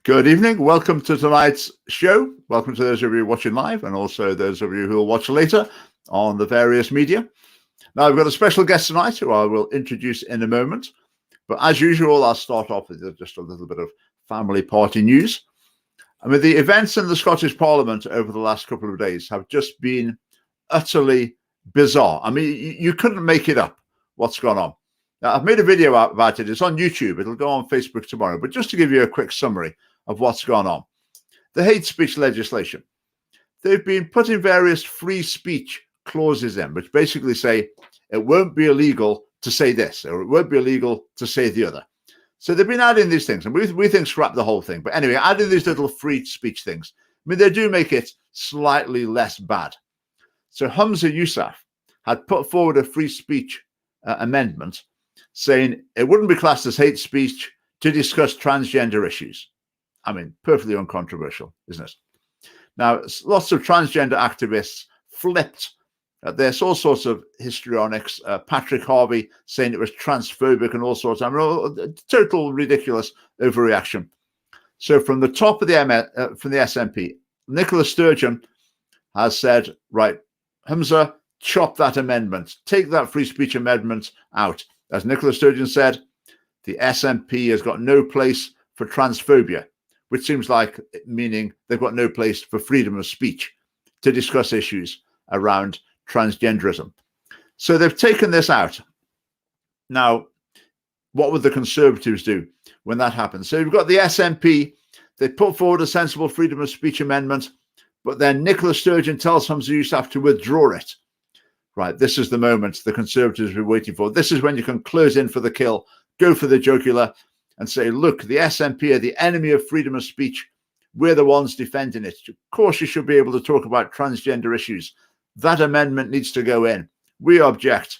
Good evening. Welcome to tonight's show. Welcome to those of you watching live and also those of you who will watch later on the various media. Now, I've got a special guest tonight who I will introduce in a moment. But as usual, I'll start off with just a little bit of family party news. I mean, the events in the Scottish Parliament over the last couple of days have just been utterly bizarre. I mean, you couldn't make it up what's gone on. Now, I've made a video about it. It's on YouTube. It'll go on Facebook tomorrow. But just to give you a quick summary of what's gone on. The hate speech legislation. They've been putting various free speech clauses in, which basically say it won't be illegal to say this, or it won't be illegal to say the other. So they've been adding these things, and we think scrap the whole thing. But anyway, adding these little free speech things. I mean, they do make it slightly less bad. So Humza Yousaf had put forward a free speech amendment saying it wouldn't be classed as hate speech to discuss transgender issues. I mean, perfectly uncontroversial, isn't it? Now, lots of transgender activists flipped. There's all sorts of histrionics. Patrick Harvey saying it was transphobic and all sorts. I mean, total ridiculous overreaction. So from the top of the from the SNP, Nicola Sturgeon has said, right, Humza, chop that amendment. Take that free speech amendment out. As Nicola Sturgeon said, the SNP has got no place for transphobia, which seems like meaning they've got no place for freedom of speech to discuss issues around transgenderism. So they've taken this out. Now, what would the Conservatives do when that happens? So you've got the SNP, they put forward a sensible freedom of speech amendment, but then Nicola Sturgeon tells Humza Yousaf to withdraw it. Right, this is the moment the Conservatives have been waiting for. This is when you can close in for the kill, go for the jugular, and say, look, the SNP are the enemy of freedom of speech. We're the ones defending it. Of course, you should be able to talk about transgender issues. That amendment needs to go in. We object.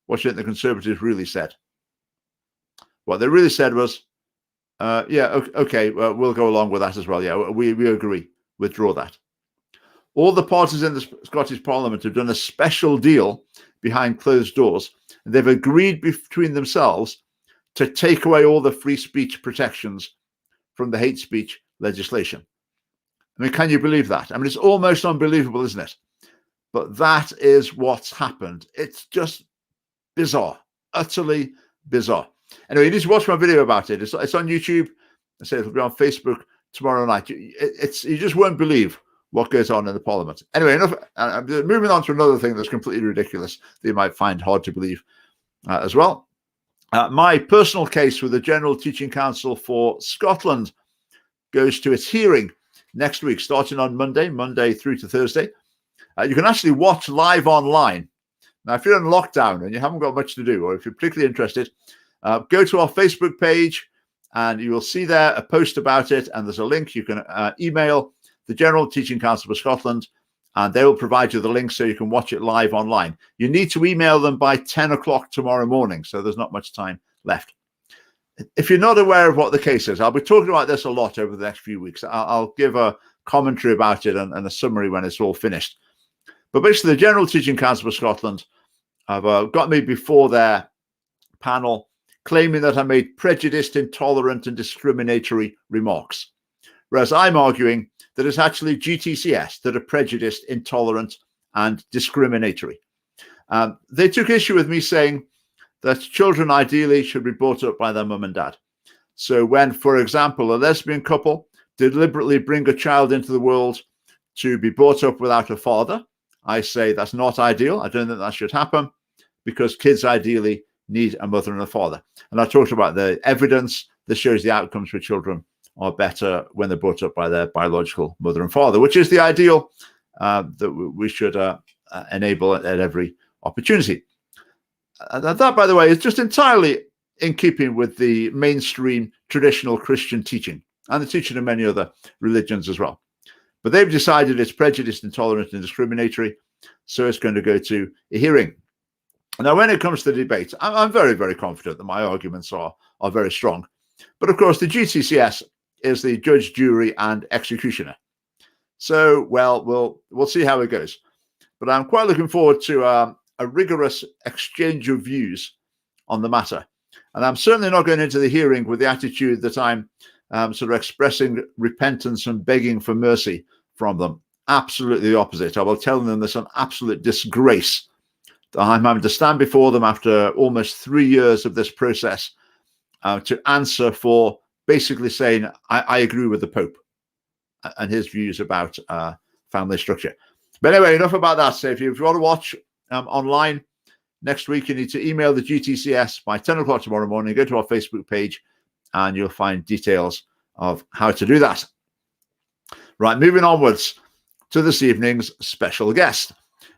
What do you think the Conservatives really said? What they really said was, yeah, okay, we'll go along with that as well. Yeah, we agree. Withdraw that. All the parties in the Scottish Parliament have done a special deal behind closed doors. And they've agreed between themselves to take away all the free speech protections from the hate speech legislation. I mean, can you believe that? I mean, it's almost unbelievable, isn't it? But that is what's happened. It's just bizarre, utterly bizarre. Anyway, you need to watch my video about it. It's on YouTube. I say it'll be on Facebook tomorrow night. You just won't believe what goes on in the Parliament. Anyway, enough. Moving on to another thing that's completely ridiculous that you might find hard to believe as well. My personal case with the General Teaching Council for Scotland goes to its hearing next week, starting on Monday through to Thursday. You can actually watch live online. Now, if you're in lockdown and you haven't got much to do, or if you're particularly interested, go to our Facebook page and you will see there a post about it. And there's a link. You can email the General Teaching Council for Scotland, and they will provide you the link so you can watch it live online. You need to email them by 10 o'clock tomorrow morning, so there's not much time left. If you're not aware of what the case is, I'll be talking about this a lot over the next few weeks. I'll give a commentary about it and a summary when it's all finished. But basically, the General Teaching Council for Scotland have got me before their panel claiming that I made prejudiced, intolerant and discriminatory remarks. Whereas I'm arguing that it's actually GTCS that are prejudiced, intolerant, and discriminatory. They took issue with me saying that children ideally should be brought up by their mum and dad. So when, for example, a lesbian couple deliberately bring a child into the world to be brought up without a father, I say that's not ideal. I don't think that should happen because kids ideally need a mother and a father. And I talked about the evidence that shows the outcomes for children are better when they're brought up by their biological mother and father, which is the ideal that we should enable at every opportunity. That, by the way, is just entirely in keeping with the mainstream traditional Christian teaching and the teaching of many other religions as well. But they've decided it's prejudiced, intolerant, and discriminatory, so it's going to go to a hearing. Now, when it comes to the debate, I'm very, very confident that my arguments are very strong. But of course, the GTCS is the judge, jury, and executioner. So, well, we'll see how it goes. But I'm quite looking forward to a rigorous exchange of views on the matter. And I'm certainly not going into the hearing with the attitude that I'm sort of expressing repentance and begging for mercy from them. Absolutely the opposite. I will tell them it's an absolute disgrace that I'm having to stand before them after almost 3 years of this process to answer for basically saying, I agree with the Pope and his views about family structure. But anyway, enough about that. So if you want to watch online next week, you need to email the GTCS by 10 o'clock tomorrow morning. Go to our Facebook page and you'll find details of how to do that. Right, moving onwards to this evening's special guest.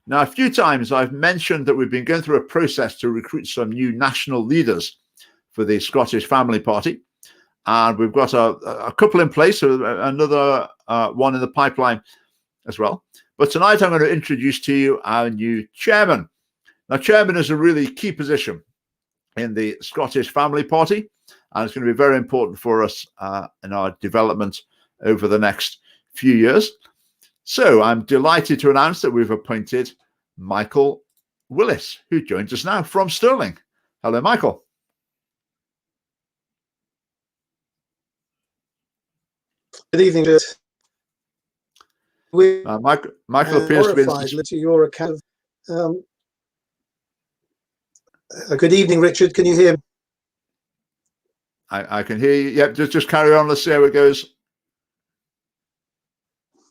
Now, a few times I've mentioned that we've been going through a process to recruit some new national leaders for the Scottish Family Party. And we've got a couple in place, another one in the pipeline as well. But tonight I'm going to introduce to you our new chairman. Now, chairman is a really key position in the Scottish Family Party, and it's going to be very important for us in our development over the next few years. So I'm delighted to announce that we've appointed Michael Willis, who joins us now from Stirling. Hello, Michael. Good evening. Michael appears to be to your account. Good evening, Richard. Can you hear me? I can hear you. Yep, just carry on. Let's see how it goes.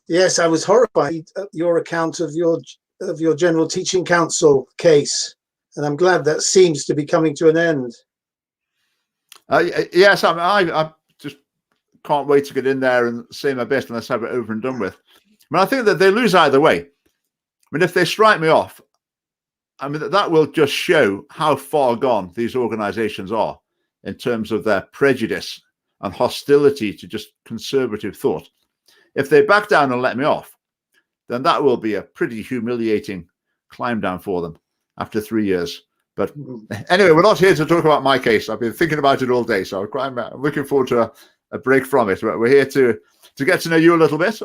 Yes, I was horrified at your account of your General Teaching Council case, and I'm glad that seems to be coming to an end. Yes, I just can't wait to get in there and say my best and let's have it over and done with. I mean, I think that they lose either way. I mean, if they strike me off, I mean, that will just show how far gone these organizations are in terms of their prejudice and hostility to just conservative thought. If they back down and let me off, then that will be a pretty humiliating climb down for them after 3 years. But anyway, we're not here to talk about my case. I've been thinking about it all day, so I'm looking forward to a break from it. But we're here to get to know you a little bit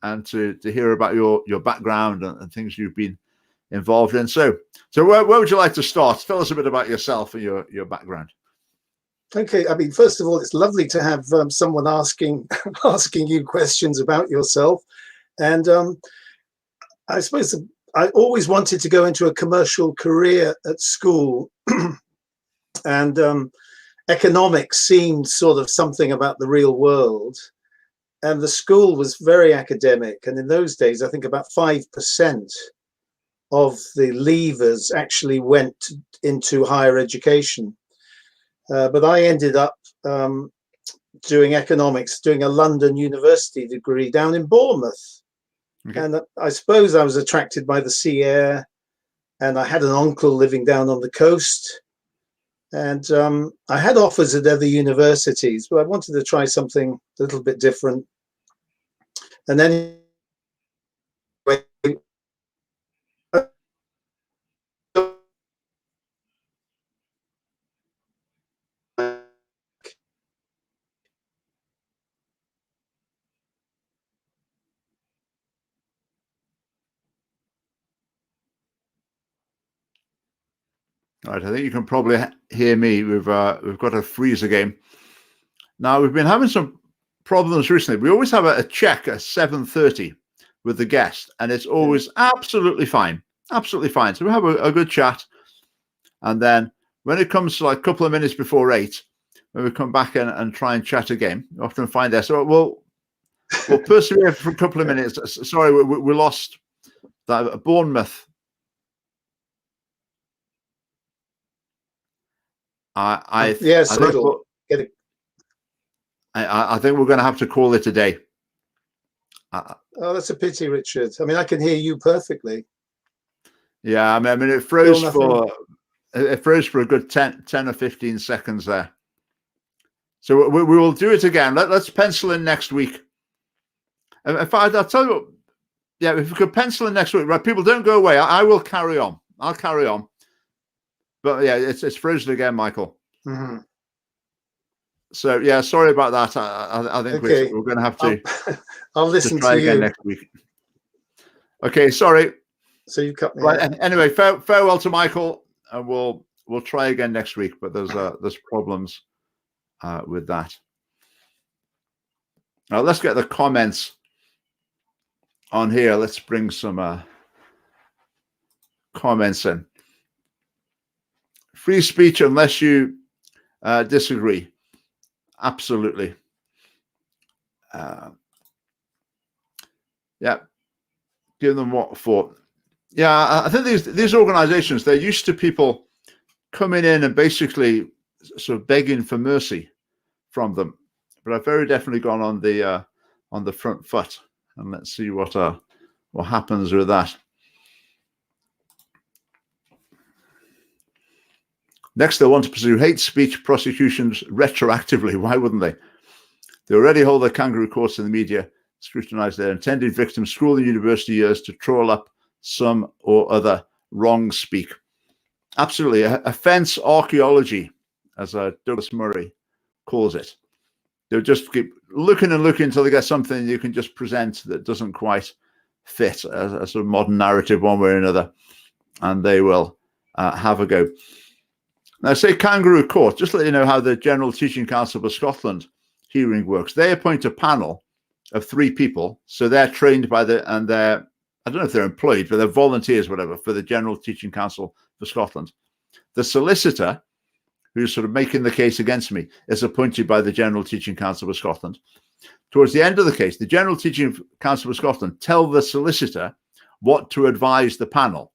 and to hear about your background and things you've been involved in. So where would you like to start? Tell us a bit about yourself and your background. Okay, I mean, first of all, it's lovely to have someone asking you questions about yourself. And I suppose I always wanted to go into a commercial career at school. And economics seemed sort of something about the real world. And the school was very academic. And in those days, I think about 5% of the leavers actually went into higher education. But I ended up doing economics, doing a London University degree down in Bournemouth. Okay. And I suppose I was attracted by the sea air, and I had an uncle living down on the coast. And I had offers at other universities, but I wanted to try something a little bit different. And then All right, I think you can probably hear me. We've got a freezer game. Now, we've been having some problems recently. We always have a check at 7:30 with the guest, and it's always absolutely fine. Absolutely fine. So we have a good chat. And then when it comes to like a couple of minutes before 8, when we come back and try and chat again, we often find that. So we'll persevere for a couple of minutes. Sorry, we lost that Bournemouth. I think we're going to have to call it a day. Oh, that's a pity, Richard. I mean, I can hear you perfectly. Yeah, I mean, it froze for a good 10 or 15 seconds there. So we will do it again. Let's pencil in next week. In fact, I'll tell you what, yeah, if we could pencil in next week, right? People don't go away. I will carry on. I'll carry on. But yeah, it's frozen again, Michael. Mm-hmm. So yeah, sorry about that. I think okay. we're going to have to. I'll listen to try to again you next week. Okay, sorry. So you cut me. Right. Anyway, farewell to Michael, and we'll try again next week. But there's problems with that. Now let's get the comments on here. Let's bring some comments in. Free speech unless you disagree. Absolutely. Yeah. Give them what for. Yeah, I think these organizations, they're used to people coming in and basically sort of begging for mercy from them. But I've very definitely gone on the front foot. And let's see what happens with that. Next, they want to pursue hate speech prosecutions retroactively. Why wouldn't they? They already hold their kangaroo courts in the media, scrutinize their intended victims' school and university years to troll up some or other wrong speak. Absolutely. Offense archaeology, as Douglas Murray calls it. They'll just keep looking and looking until they get something you can just present that doesn't quite fit as a sort of modern narrative one way or another, and they will have a go. Now, say kangaroo court, just to let you know how the General Teaching Council for Scotland hearing works. They appoint a panel of 3 people, so they're trained by and they're, I don't know if they're employed, but they're volunteers, whatever, for the General Teaching Council for Scotland. The solicitor, who's sort of making the case against me, is appointed by the General Teaching Council for Scotland. Towards the end of the case, the General Teaching Council for Scotland tell the solicitor what to advise the panel.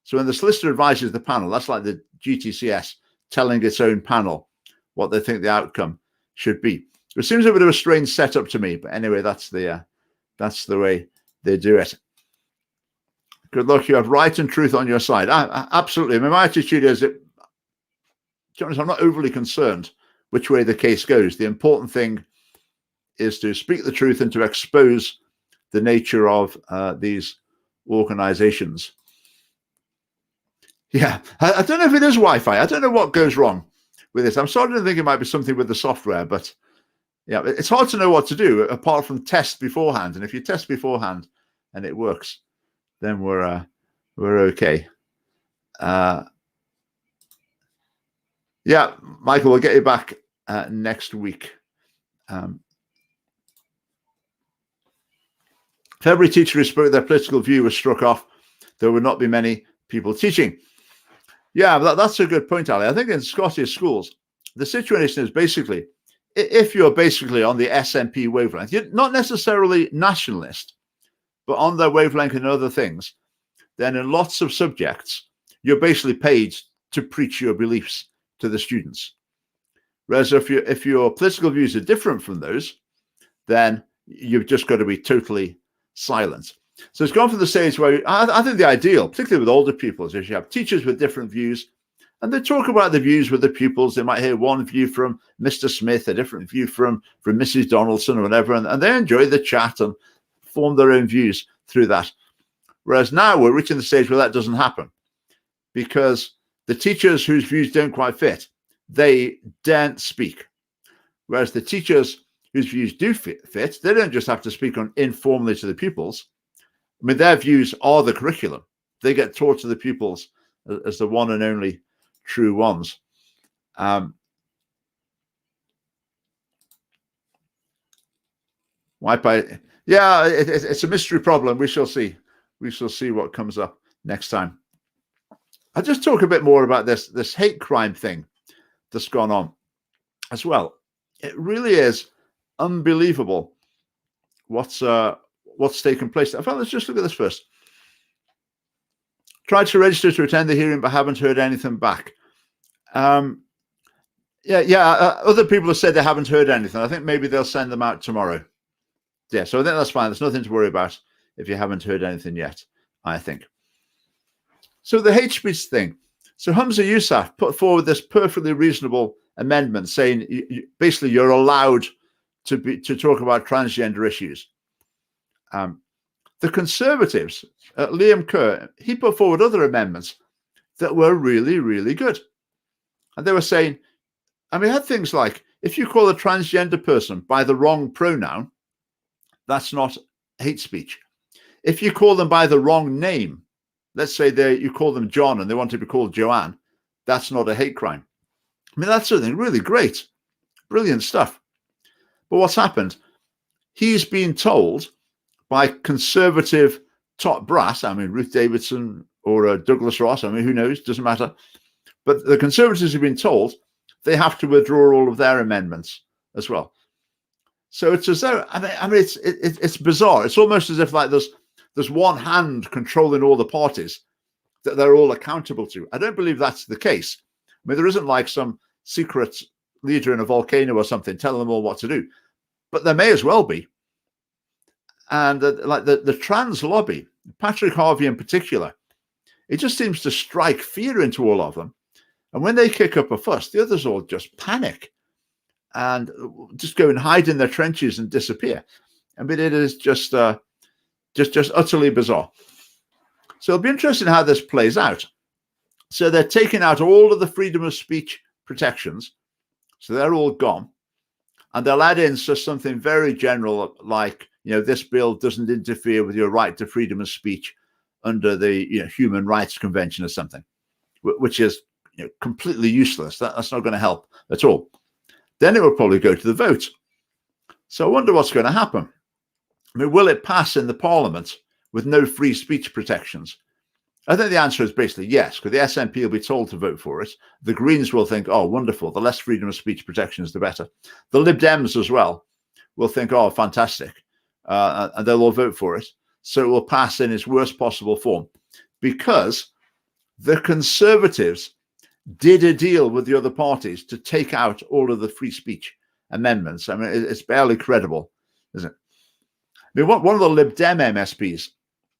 So when the solicitor advises the panel, that's like the GTCS telling its own panel what they think the outcome should be. It seems a bit of a strange setup to me, but anyway, that's the way they do it. Good luck. You have right and truth on your side. Absolutely. I mean, my attitude is, to be honest, I'm not overly concerned which way the case goes. The important thing is to speak the truth and to expose the nature of these organizations. Yeah, I don't know if it is Wi-Fi. I don't know what goes wrong with this. I'm starting to think it might be something with the software, but yeah, it's hard to know what to do apart from test beforehand. And if you test beforehand and it works, then we're okay. Yeah, Michael, we'll get you back next week. If every teacher who spoke their political view was struck off, there would not be many people teaching. Yeah, that's a good point, Ali. I think in Scottish schools, the situation is basically, if you're basically on the SNP wavelength, you're not necessarily nationalist, but on their wavelength and other things, then in lots of subjects, you're basically paid to preach your beliefs to the students. Whereas if your political views are different from those, then you've just got to be totally silent. So it's gone from the stage where I think the ideal, particularly with older pupils, is you have teachers with different views, and they talk about the views with the pupils. They might hear one view from Mr. Smith, a different view from Mrs. Donaldson or whatever, and they enjoy the chat and form their own views through that. Whereas now we're reaching the stage where that doesn't happen, because the teachers whose views don't quite fit, they daren't speak. Whereas the teachers whose views do fit, they don't just have to speak on informally to the pupils. I mean, their views are the curriculum. They get taught to the pupils as the one and only true ones. Wi-Fi, yeah, it's a mystery problem. We shall see. We shall see what comes up next time. I'll just talk a bit more about this hate crime thing that's gone on as well. It really is unbelievable what's taken place. In fact, let's just look at this first. Tried to register to attend the hearing, but haven't heard anything back. Other people have said they haven't heard anything. I think maybe they'll send them out tomorrow. Yeah, so I think that's fine. There's nothing to worry about if you haven't heard anything yet, I think. So the hate speech thing. So Humza Yousaf put forward this perfectly reasonable amendment saying basically you're allowed to talk about transgender issues. The Conservatives, Liam Kerr, he put forward other amendments that were really, really good. And they were saying, and we had things like, if you call a transgender person by the wrong pronoun, that's not hate speech. If you call them by the wrong name, let's say you call them John and they want to be called Joanne, that's not a hate crime. I mean, that's something really great, brilliant stuff. But what's happened? he's been told by conservative top brass, I mean, Ruth Davidson or Douglas Ross, I mean, who knows, doesn't matter. But the Conservatives have been told they have to withdraw all of their amendments as well. So it's as though, I mean, it's bizarre. It's almost as if like there's one hand controlling all the parties that they're all accountable to. I don't believe that's the case. I mean, there isn't like some secret leader in a volcano or something telling them all what to do, but there may as well be. And like the trans lobby, Patrick Harvey in particular, it just seems to strike fear into all of them. And when they kick up a fuss, the others all just panic and just go and hide in their trenches and disappear. I mean, it is just utterly bizarre. So it'll be interesting how this plays out. So they're taking out all of the freedom of speech protections. So they're all gone. And they'll add in just something very general like, this bill doesn't interfere with your right to freedom of speech under the Human Rights Convention or something, which is completely useless. That's not going to help at all. Then it will probably go to the vote. So I wonder what's going to happen. I mean, will it pass in the Parliament with no free speech protections? I think the answer is basically yes, because the SNP will be told to vote for it. The Greens will think, oh, wonderful, the less freedom of speech protections, the better. The Lib Dems as well will think, oh, fantastic. And they'll all vote for it. So it will pass in its worst possible form because the Conservatives did a deal with the other parties to take out all of the free speech amendments. I mean, it's barely credible, isn't it? I mean, one of the Lib Dem MSPs,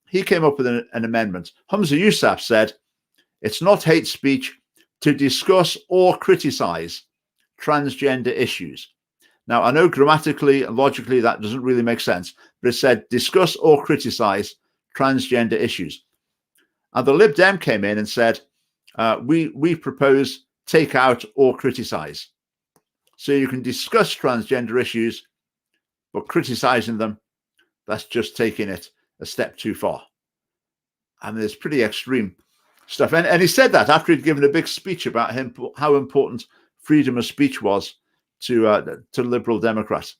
he came up with an amendment. Humza Yousaf said, it's not hate speech to discuss or criticize transgender issues. Now, I know grammatically and logically that doesn't really make sense, but it said discuss or criticize transgender issues. And the Lib Dem came in and said, we propose take out or criticize. So you can discuss transgender issues, but criticizing them, that's just taking it a step too far. I mean, it's pretty extreme stuff. And he said that after he'd given a big speech about how important freedom of speech was to Liberal Democrats.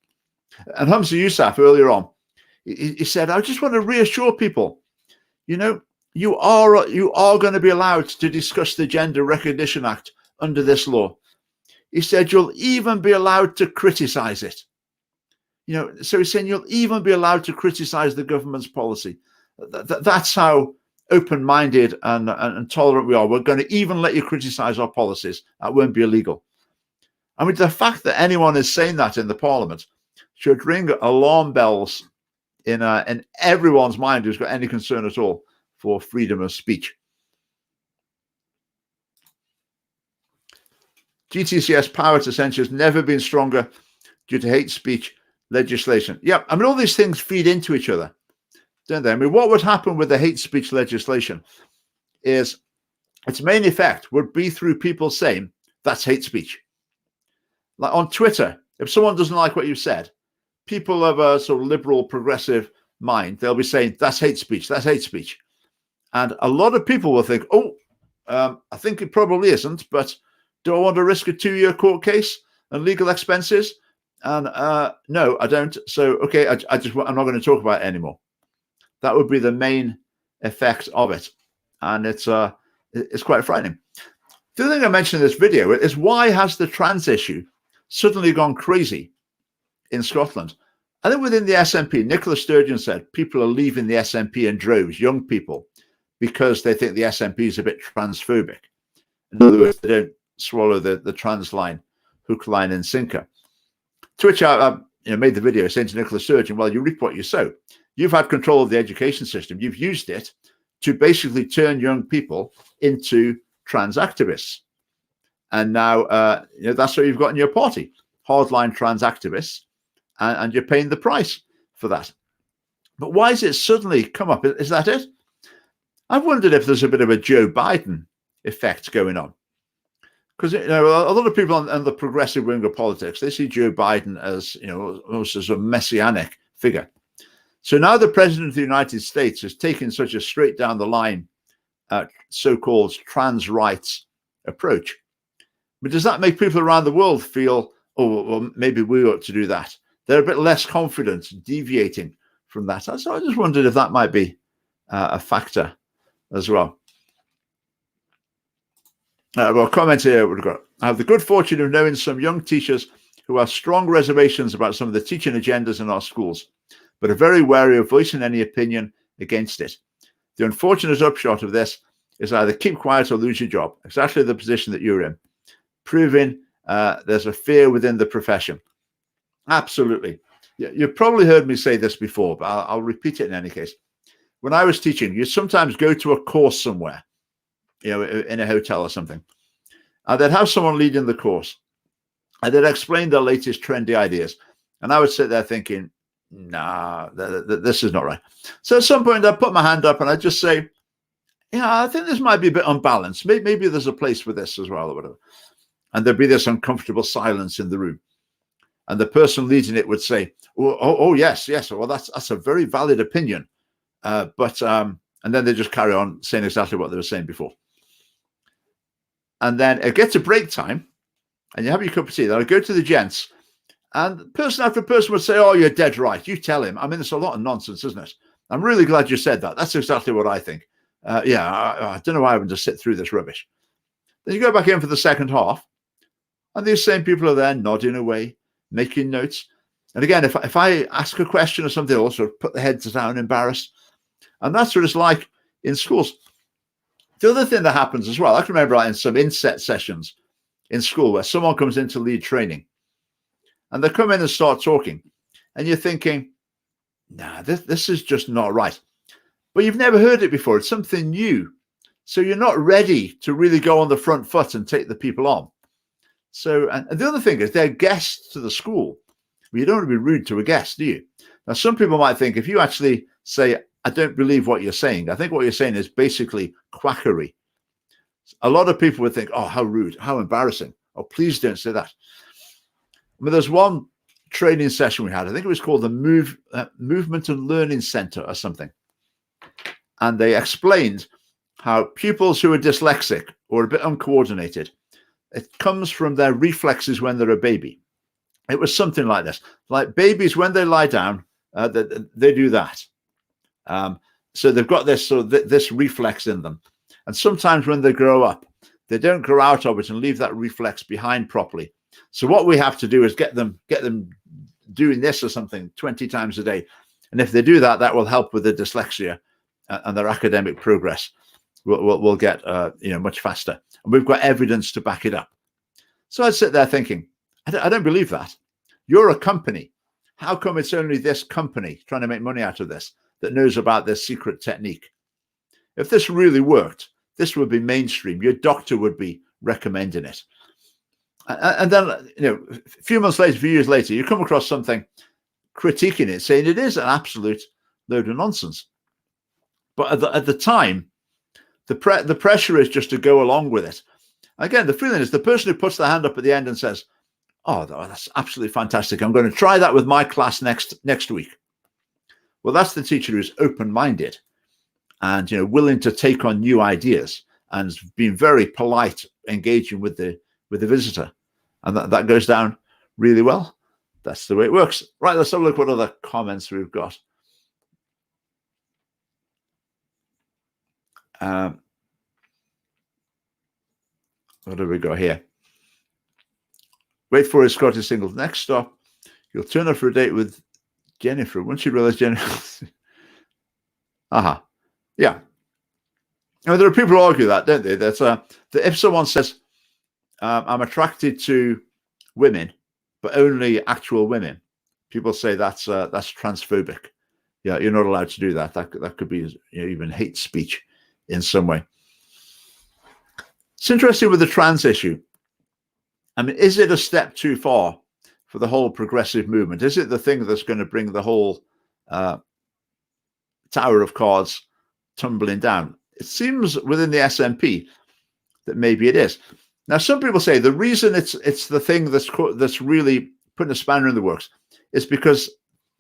And Humza Yousaf earlier on, he said, I just want to reassure people, you are going to be allowed to discuss the Gender Recognition Act under this law. He said, you'll even be allowed to criticize it. So he's saying you'll even be allowed to criticize the government's policy. That's how open-minded and tolerant we are. We're going to even let you criticize our policies. That won't be illegal. I mean, the fact that anyone is saying that in the Parliament should ring alarm bells in everyone's mind who's got any concern at all for freedom of speech. GTCS power to censure has never been stronger due to hate speech legislation. Yeah, I mean, all these things feed into each other, don't they? I mean, what would happen with the hate speech legislation is its main effect would be through people saying that's hate speech. Like on Twitter, if someone doesn't like what you said, people of a sort of liberal, progressive mind, they'll be saying that's hate speech, that's hate speech. And a lot of people will think, I think it probably isn't, but do I want to risk a 2-year court case and legal expenses? And no, I don't. So, okay, I'm not going to talk about it anymore. That would be the main effect of it. And it's quite frightening. The other thing I mentioned in this video is why has the trans issue suddenly gone crazy in Scotland? I think within the SNP, Nicola Sturgeon said people are leaving the SNP in droves, young people, because they think the SNP is a bit transphobic. In other words, they don't swallow the trans line, hook, line, and sinker. To which I made the video saying to Nicola Sturgeon, well, you reap what you sow. You've had control of the education system. You've used it to basically turn young people into trans activists. And now that's what you've got in your party, hardline trans activists, and you're paying the price for that. But why has it suddenly come up? Is that it? I've wondered if there's a bit of a Joe Biden effect going on. Because a lot of people on the progressive wing of politics, they see Joe Biden as almost as a messianic figure. So now the president of the United States has taken such a straight down the line, so-called trans rights approach. But does that make people around the world feel, oh, well, maybe we ought to do that? they're a bit less confident deviating from that. So I just wondered if that might be a factor as well. Well, comment here we've got. I have the good fortune of knowing some young teachers who have strong reservations about some of the teaching agendas in our schools, but are very wary of voicing any opinion against it. The unfortunate upshot of this is either keep quiet or lose your job, exactly the position that you're in, proving there's a fear within the profession. Absolutely. You've probably heard me say this before, but I'll repeat it in any case. When I was teaching, you sometimes go to a course somewhere, in a hotel or something, and they'd have someone leading the course, and they'd explain their latest trendy ideas. And I would sit there thinking, nah, this is not right. So at some point I'd put my hand up and I'd just say, I think this might be a bit unbalanced. Maybe there's a place for this as well or whatever. And there'd be this uncomfortable silence in the room. And the person leading it would say, oh yes. Well, that's a very valid opinion. And then they just carry on saying exactly what they were saying before. And then it gets to break time and you have your cup of tea. Then I go to the gents and person after person would say, oh, you're dead right. You tell him. I mean, it's a lot of nonsense, isn't it? I'm really glad you said that. That's exactly what I think. I don't know why I would just sit through this rubbish. Then you go back in for the second half and these same people are there nodding away, making notes. And again, if I ask a question or something, they'll also put their heads down, embarrassed. And that's what it's like in schools. The other thing that happens as well, I can remember in some inset sessions in school where someone comes in to lead training and they come in and start talking and you're thinking, nah, this is just not right. But you've never heard it before. It's something new. So you're not ready to really go on the front foot and take the people on. So, and the other thing is they're guests to the school. Well, you don't want to be rude to a guest, do you? Now, some people might think if you actually say, I don't believe what you're saying, I think what you're saying is basically quackery. A lot of people would think, oh, how rude, how embarrassing. Oh, please don't say that. I mean, there's one training session we had, I think it was called the Movement and Learning Center or something. And they explained how pupils who are dyslexic or a bit uncoordinated, it comes from their reflexes when they're a baby. It was something like this. Like babies, when they lie down, they do that. So they've got this this reflex in them. And sometimes when they grow up, they don't grow out of it and leave that reflex behind properly. So what we have to do is get them doing this or something 20 times a day. And if they do that, that will help with their dyslexia and their academic progress. We'll get much faster. And we've got evidence to back it up. So I'd sit there thinking, I don't believe that. You're a company. How come it's only this company trying to make money out of this that knows about this secret technique? If this really worked, this would be mainstream. Your doctor would be recommending it. And then, a few months later, a few years later, you come across something critiquing it, saying it is an absolute load of nonsense. But at the time, the pressure is just to go along with it. Again, the feeling is the person who puts their hand up at the end and says, oh, that's absolutely fantastic. I'm going to try that with my class next week. Well, that's the teacher who's open-minded and willing to take on new ideas and being very polite, engaging with the visitor. And that goes down really well. That's the way it works. Right, let's have a look what other comments we've got. What have we got here? Wait for his Scottish singles. Next stop, you'll turn up for a date with Jennifer. Once you realize Jennifer. Yeah. There are people who argue that, don't they? That if someone says, I'm attracted to women, but only actual women, people say that's transphobic. Yeah, you're not allowed to do that. That could be even hate speech in some way. It's interesting with the trans issue. I mean, is it a step too far for the whole progressive movement? Is it the thing that's going to bring the whole tower of cards tumbling down? It seems within the SNP that maybe it is. Now, some people say the reason it's the thing that's really putting a spanner in the works is because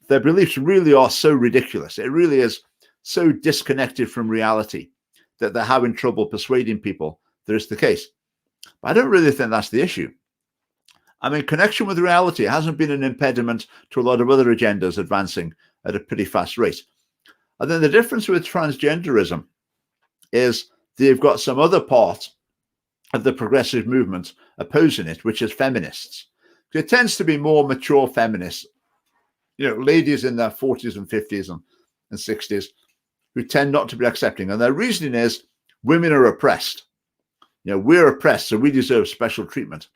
their beliefs really are so ridiculous. It really is so disconnected from reality that they're having trouble persuading people that it's the case. But I don't really think that's the issue. I mean, connection with reality hasn't been an impediment to a lot of other agendas advancing at a pretty fast rate. And then the difference with transgenderism is they've got some other part of the progressive movement opposing it, which is feminists. It tends to be more mature feminists, ladies in their 40s and 50s and 60s who tend not to be accepting. And their reasoning is women are oppressed. We're oppressed, so we deserve special treatment.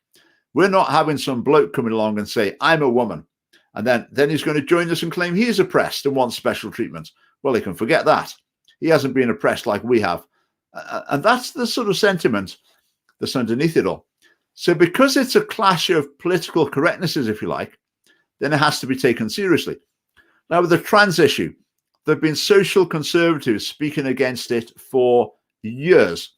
We're not having some bloke coming along and say, I'm a woman. And then he's going to join us and claim he's oppressed and wants special treatment. Well, he can forget that. He hasn't been oppressed like we have. And that's the sort of sentiment that's underneath it all. So because it's a clash of political correctnesses, if you like, then it has to be taken seriously. Now, with the trans issue, there have been social conservatives speaking against it for years,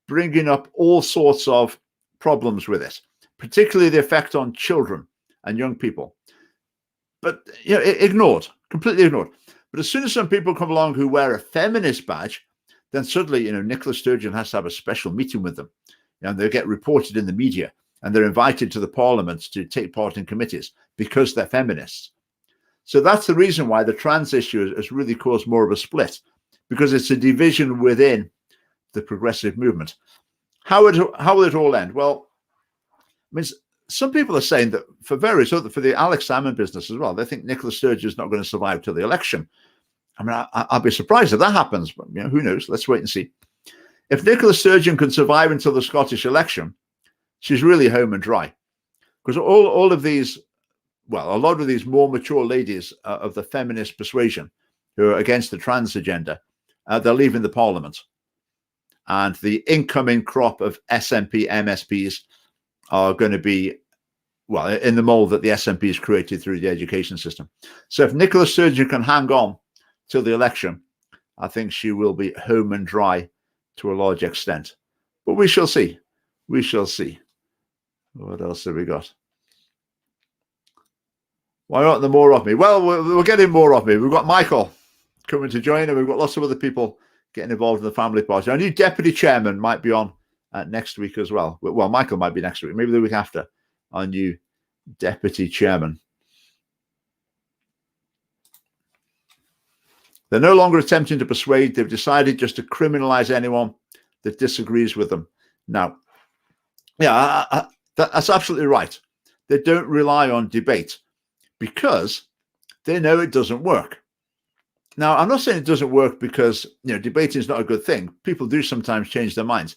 bringing up all sorts of problems with it, particularly the effect on children and young people. But ignored, completely ignored. But as soon as some people come along who wear a feminist badge, then suddenly, Nicola Sturgeon has to have a special meeting with them. And they get reported in the media, and they're invited to the parliament to take part in committees because they're feminists. So that's the reason why the trans issue has really caused more of a split, because it's a division within the progressive movement. How will it all end? Well, I mean, some people are saying that for the Alex Salmond business as well, they think Nicola Sturgeon is not going to survive till the election. I mean, I'll be surprised if that happens, but who knows? Let's wait and see. If Nicola Sturgeon can survive until the Scottish election, she's really home and dry, because all of these, a lot of these more mature ladies of the feminist persuasion who are against the trans agenda, they're leaving the parliament, and the incoming crop of SNP MSPs are going to be, in the mold that the SNP has created through the education system. So if Nicola Sturgeon can hang on till the election, I think she will be home and dry to a large extent. But we shall see. We shall see. What else have we got? Why aren't there more of me? Well, we're getting more of me. We've got Michael coming to join, and we've got lots of other people getting involved in the family party. Our new deputy chairman might be on next week as well. Well, Michael might be next week, maybe the week after, our new deputy chairman. They're no longer attempting to persuade. They've decided just to criminalize anyone that disagrees with them. Now, that's absolutely right. They don't rely on debate because they know it doesn't work. Now, I'm not saying it doesn't work because, debating is not a good thing. People do sometimes change their minds.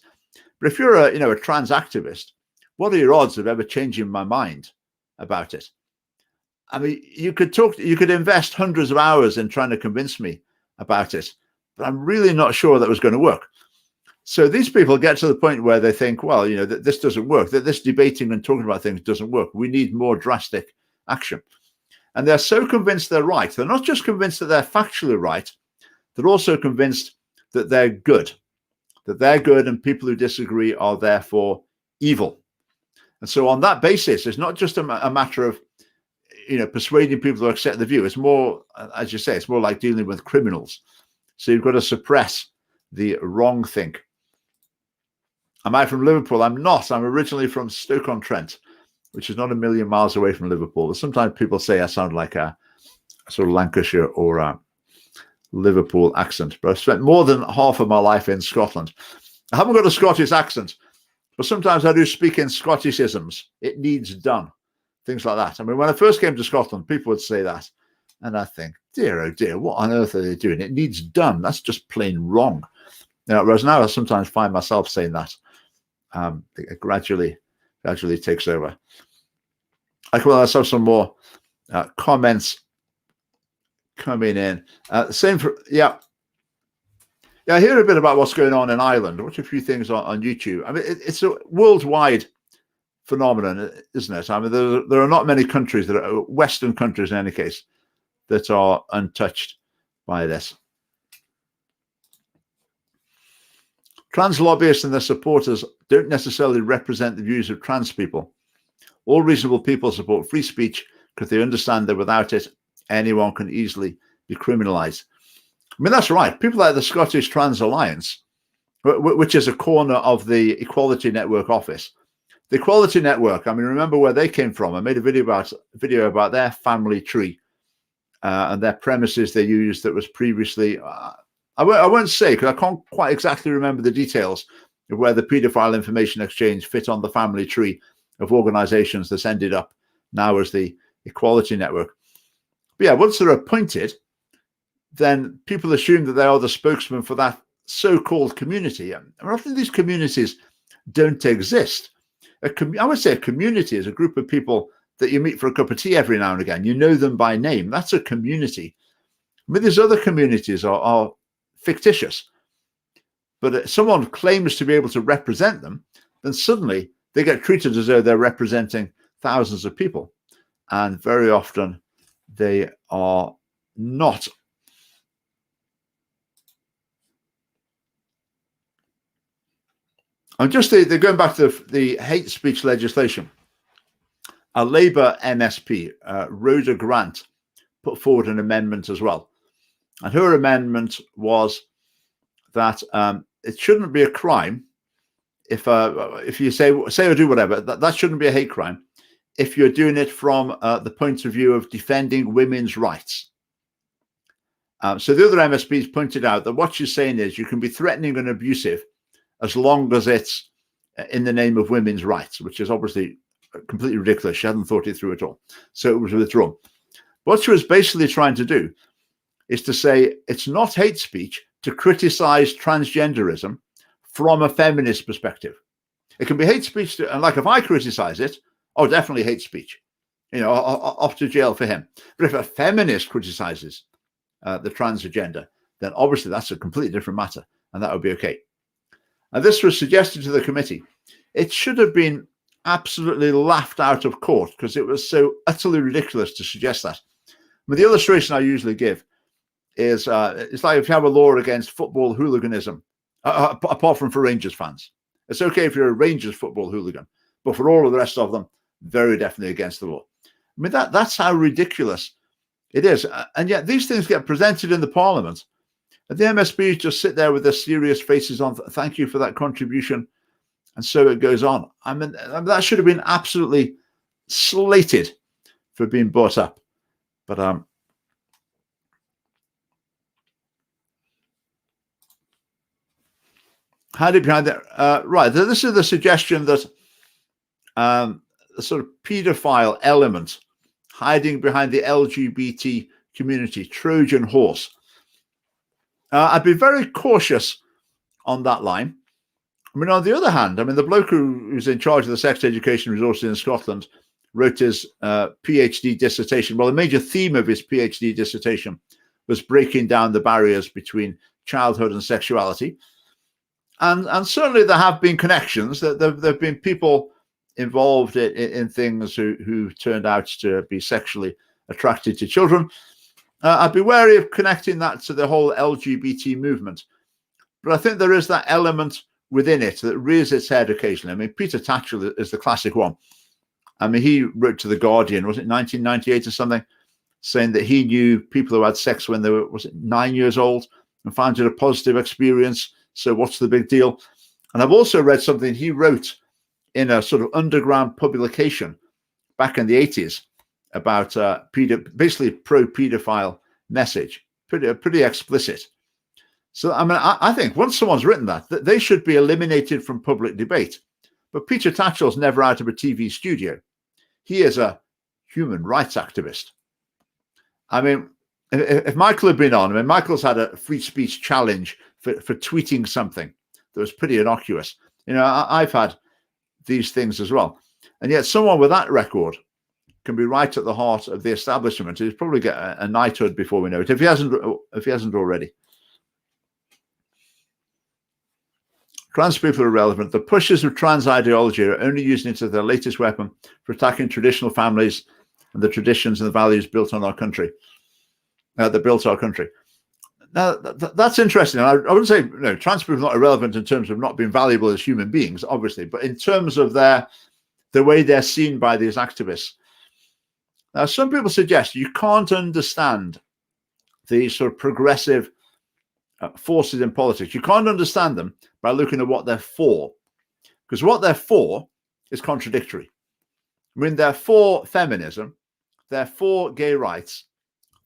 But if you're a trans activist, what are your odds of ever changing my mind about it? I mean, you could invest hundreds of hours in trying to convince me about it, but I'm really not sure that was going to work. So these people get to the point where they think, that this doesn't work, that this debating and talking about things doesn't work. We need more drastic action. And they're so convinced they're right. They're not just convinced that they're factually right. They're also convinced that they're good, and people who disagree are therefore evil. And so on that basis, it's not just a matter of, persuading people to accept the view. It's more, as you say, it's more like dealing with criminals. So you've got to suppress the wrong think. Am I from Liverpool? I'm not. I'm originally from Stoke-on-Trent, which is not a million miles away from Liverpool. Sometimes people say I sound like a sort of Lancashire or a Liverpool accent, but I've spent more than half of my life in Scotland. I haven't got a Scottish accent, but sometimes I do speak in Scotticisms. It needs done. Things like that. I mean, when I first came to Scotland, people would say that. And I think, dear, oh dear, what on earth are they doing? It needs done. That's just plain wrong. Whereas now I sometimes find myself saying that. It gradually takes over. Let's have some more comments coming in. Same for, I hear a bit about what's going on in Ireland. I watch a few things on YouTube. I mean, it's a worldwide phenomenon, isn't it? I mean, there are not many countries that are Western countries in any case that are untouched by this. Trans lobbyists and their supporters don't necessarily represent the views of trans people. All reasonable people support free speech because they understand that without it, anyone can easily be criminalized. I mean, that's right. People like the Scottish Trans Alliance, which is a corner of the Equality Network office, The Equality Network, I mean, remember where they came from. I made a video about their family tree and their premises they used that was previously, I won't say because I can't quite exactly remember the details of where the paedophile information exchange fit on the family tree of organizations that's ended up now as the Equality Network. But yeah, once they're appointed, then people assume that they are the spokesman for that so-called community. And often these communities don't exist. I would say a community is a group of people that you meet for a cup of tea every now and again. You know them by name. That's a community. I mean, these other communities are fictitious. But if someone claims to be able to represent them, then suddenly they get treated as though they're representing thousands of people. And very often they are not. And just they're going back to the hate speech legislation. A Labour MSP, Rhoda Grant, put forward an amendment as well. And her amendment was that it shouldn't be a crime if you say or do whatever, that shouldn't be a hate crime if you're doing it from the point of view of defending women's rights. So the other MSPs pointed out that what she's saying is you can be threatening and abusive as long as it's in the name of women's rights, which is obviously completely ridiculous. She hadn't thought it through at all. So it was withdrawn. What she was basically trying to do is to say it's not hate speech to criticize transgenderism from a feminist perspective. It can be hate speech, and like if I criticize it, oh, definitely hate speech, off to jail for him. But if a feminist criticizes the trans agenda, then obviously that's a completely different matter, and that would be okay. And this was suggested to the committee. It should have been absolutely laughed out of court because it was so utterly ridiculous to suggest that. But the illustration I usually give is it's like if you have a law against football hooliganism, apart from for Rangers fans. It's okay if you're a Rangers football hooligan, but for all of the rest of them, very definitely against the law. I mean, that's how ridiculous it is. And yet these things get presented in the parliament. And the MSPs just sit there with their serious faces on, thank you for that contribution. And so it goes on. I mean, that should have been absolutely slated for being brought up. But hiding behind that, right, this is the suggestion that the sort of paedophile element hiding behind the LGBT community, Trojan horse. I'd be very cautious on that line. I mean, on the other hand, I mean, the bloke who's in charge of the sex education resources in Scotland wrote his PhD dissertation. Well, the major theme of his PhD dissertation was breaking down the barriers between childhood and sexuality. And certainly there have been connections. There have been people involved in things who turned out to be sexually attracted to children. I'd be wary of connecting that to the whole LGBT movement. But I think there is that element within it that rears its head occasionally. I mean, Peter Tatchell is the classic one. I mean, he wrote to The Guardian, was it 1998 or something, saying that he knew people who had sex when they were, was it 9 years old, and found it a positive experience. So what's the big deal? And I've also read something he wrote in a sort of underground publication back in the 80s about basically pro-pedophile message, pretty explicit. So, I mean, I think once someone's written that they should be eliminated from public debate. But Peter Tatchell's never out of a TV studio. He is a human rights activist. I mean, if Michael had been on, I mean, Michael's had a free speech challenge for tweeting something that was pretty innocuous. I've had these things as well. And yet someone with that record can be right at the heart of the establishment. He'll probably get a knighthood before we know it, if he hasn't already. Trans people are relevant. The pushers of trans ideology are only using it as their latest weapon for attacking traditional families and the traditions and the values built on our country. That built our country. Now, that's interesting. I wouldn't say trans people are not irrelevant in terms of not being valuable as human beings, obviously, but in terms of the way they're seen by these activists. Now, some people suggest you can't understand these sort of progressive forces in politics. You can't understand them by looking at what they're for, because what they're for is contradictory. I mean, they're for feminism, they're for gay rights,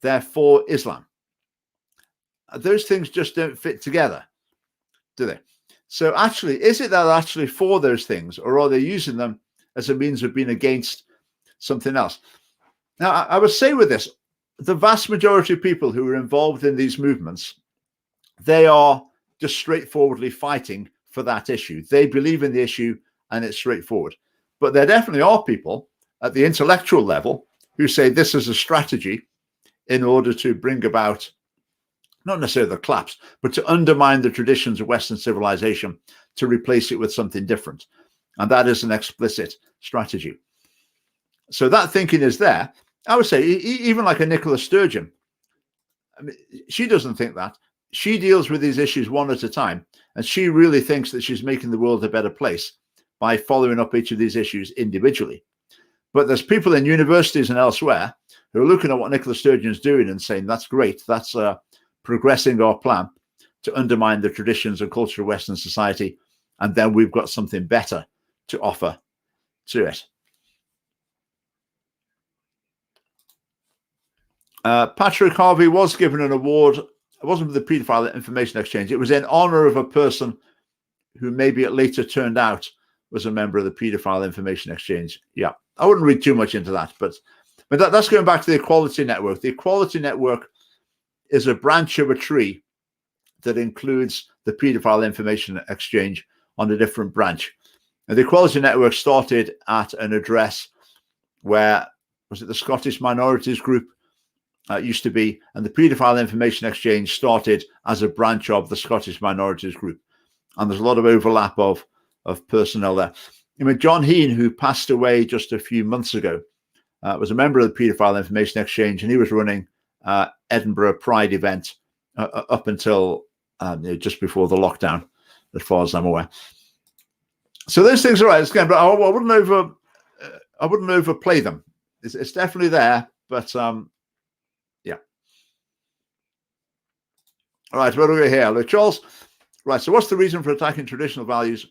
they're for Islam. Those things just don't fit together, do they? So actually, is it that they're actually for those things, or are they using them as a means of being against something else? Now, I would say with this, the vast majority of people who are involved in these movements, they are just straightforwardly fighting for that issue. They believe in the issue and it's straightforward. But there definitely are people at the intellectual level who say this is a strategy in order to bring about, not necessarily the collapse, but to undermine the traditions of Western civilization, to replace it with something different. And that is an explicit strategy. So that thinking is there. I would say even like a Nicola Sturgeon, I mean, she doesn't think that. She deals with these issues one at a time, and she really thinks that she's making the world a better place by following up each of these issues individually. But there's people in universities and elsewhere who are looking at what Nicola Sturgeon is doing and saying, that's great, that's progressing our plan to undermine the traditions and culture of Western society, and then we've got something better to offer to it. Patrick Harvey was given an award. It wasn't for the paedophile information exchange. It was in honor of a person who maybe it later turned out was a member of the paedophile information exchange. Yeah, I wouldn't read too much into that, but that's going back to the Equality Network. The Equality Network is a branch of a tree that includes the paedophile information exchange on a different branch. And the Equality Network started at an address where, was it the Scottish Minorities Group? Used to be, and the paedophile information exchange started as a branch of the Scottish Minorities Group, and there's a lot of overlap of personnel there. I mean, John Heen, who passed away just a few months ago, was a member of the paedophile information exchange, and he was running Edinburgh Pride event up until just before the lockdown, as far as I'm aware. So those things are right. Again, but I wouldn't overplay them. It's definitely there, but yeah. All right, what do we here? Charles, right, so what's the reason for attacking traditional values?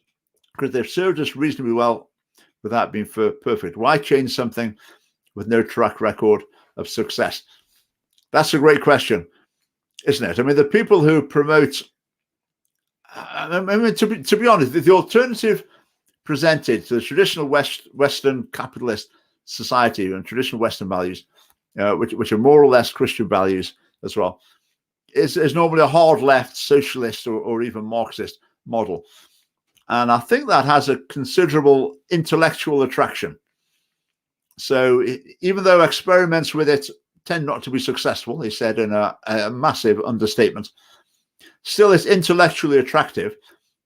Because they've served us reasonably well without being perfect. Why change something with no track record of success? That's a great question, isn't it? I mean, the people who promote, I mean, to be honest, the alternative presented to the traditional Western capitalist society and traditional Western values, which are more or less Christian values as well, is normally a hard left socialist or even Marxist model. And I think that has a considerable intellectual attraction. So even though experiments with it tend not to be successful, he said in a massive understatement, still it's intellectually attractive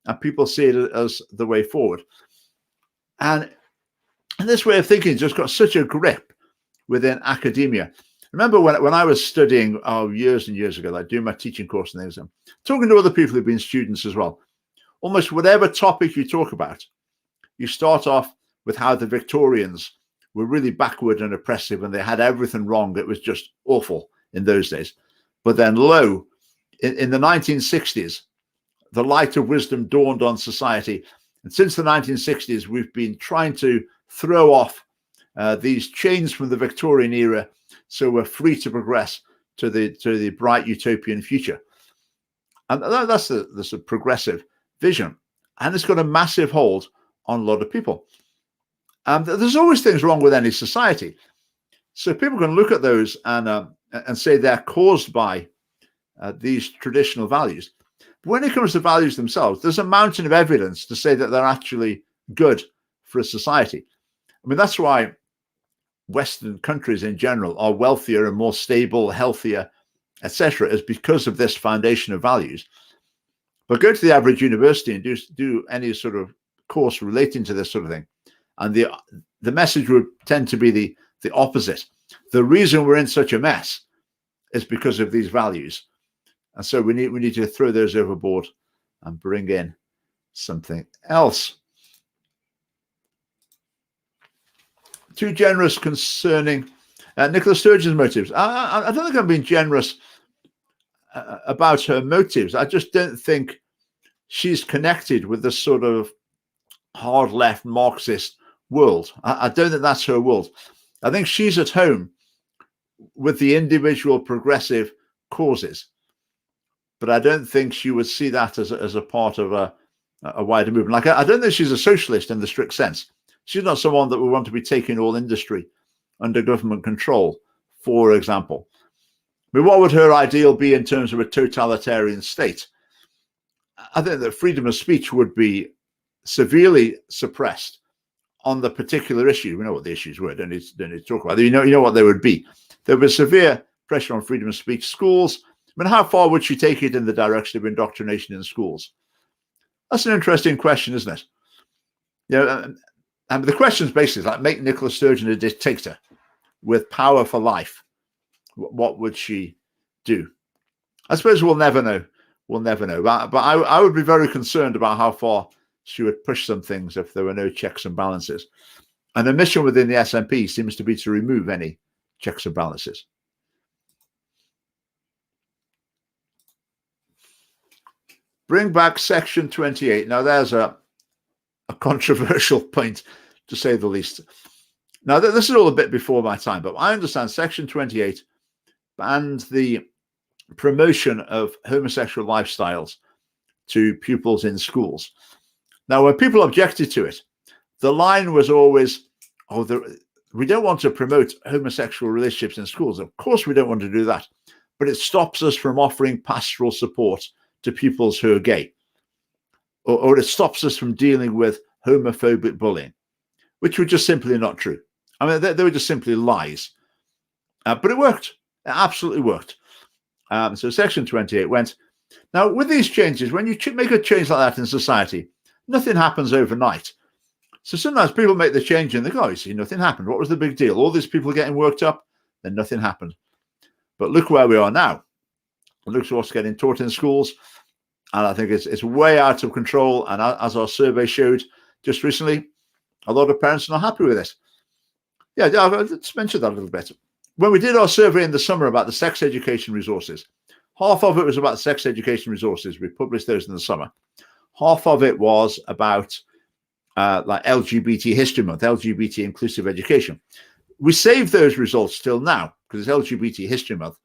and people see it as the way forward. And this way of thinking just got such a grip within academia. Remember when I was studying years and years ago, like doing my teaching course and things, talking to other people who've been students as well, almost whatever topic you talk about, you start off with how the Victorians were really backward and oppressive and they had everything wrong. It was just awful in those days. But then in the 1960s, the light of wisdom dawned on society. And since the 1960s, we've been trying to throw off these chains from the Victorian era, so we're free to progress to the bright utopian future. And that's the progressive vision, and it's got a massive hold on a lot of people. There's always things wrong with any society, so people can look at those and say they're caused by these traditional values. But when it comes to values themselves, there's a mountain of evidence to say that they're actually good for a society. I mean, that's why Western countries in general are wealthier and more stable, healthier, etc., is because of this foundation of values. But go to the average university and do any sort of course relating to this sort of thing, and the message would tend to be the opposite. The reason we're in such a mess is because of these values, and so we need to throw those overboard and bring in something else. Too generous concerning Nicola Sturgeon's motives. I don't think I'm being generous about her motives. I just don't think she's connected with the sort of hard left Marxist world. I don't think that's her world. I think she's at home with the individual progressive causes, but I don't think she would see that as a part of a wider movement. Like, I don't think she's a socialist in the strict sense. She's not someone that would want to be taking all industry under government control, for example. I mean, what would her ideal be in terms of a totalitarian state? I think that freedom of speech would be severely suppressed on the particular issue. We know what the issues were. Don't need to talk about it. You know what they would be. There was severe pressure on freedom of speech. Schools. I mean, how far would she take it in the direction of indoctrination in schools? That's an interesting question, isn't it? You know, and the question is basically like, make Nicola Sturgeon a dictator with power for life. What would she do? I suppose we'll never know. We'll never know. But I would be very concerned about how far she would push some things if there were no checks and balances. And the mission within the SNP seems to be to remove any checks and balances. Bring back Section 28. Now, there's a controversial point, to say the least. Now, this is all a bit before my time, but I understand Section 28 banned the promotion of homosexual lifestyles to pupils in schools. Now, when people objected to it, the line was always, we don't want to promote homosexual relationships in schools. Of course, we don't want to do that, but it stops us from offering pastoral support to pupils who are gay, or it stops us from dealing with homophobic bullying, which were just simply not true. I mean, they were just simply lies. But it worked. It absolutely worked. So Section 28 went. Now, with these changes, when you make a change like that in society, nothing happens overnight. So sometimes people make the change and they go, oh, you see, nothing happened. What was the big deal? All these people getting worked up, then nothing happened. But look where we are now. Look at what's getting taught in schools. And I think it's way out of control. And as our survey showed just recently, a lot of parents are not happy with this. Yeah, let's mention that a little bit. When we did our survey in the summer about the sex education resources, half of it was about sex education resources. We published those in the summer. Half of it was about like LGBT History Month, LGBT inclusive education. We saved those results till now because it's LGBT History Month.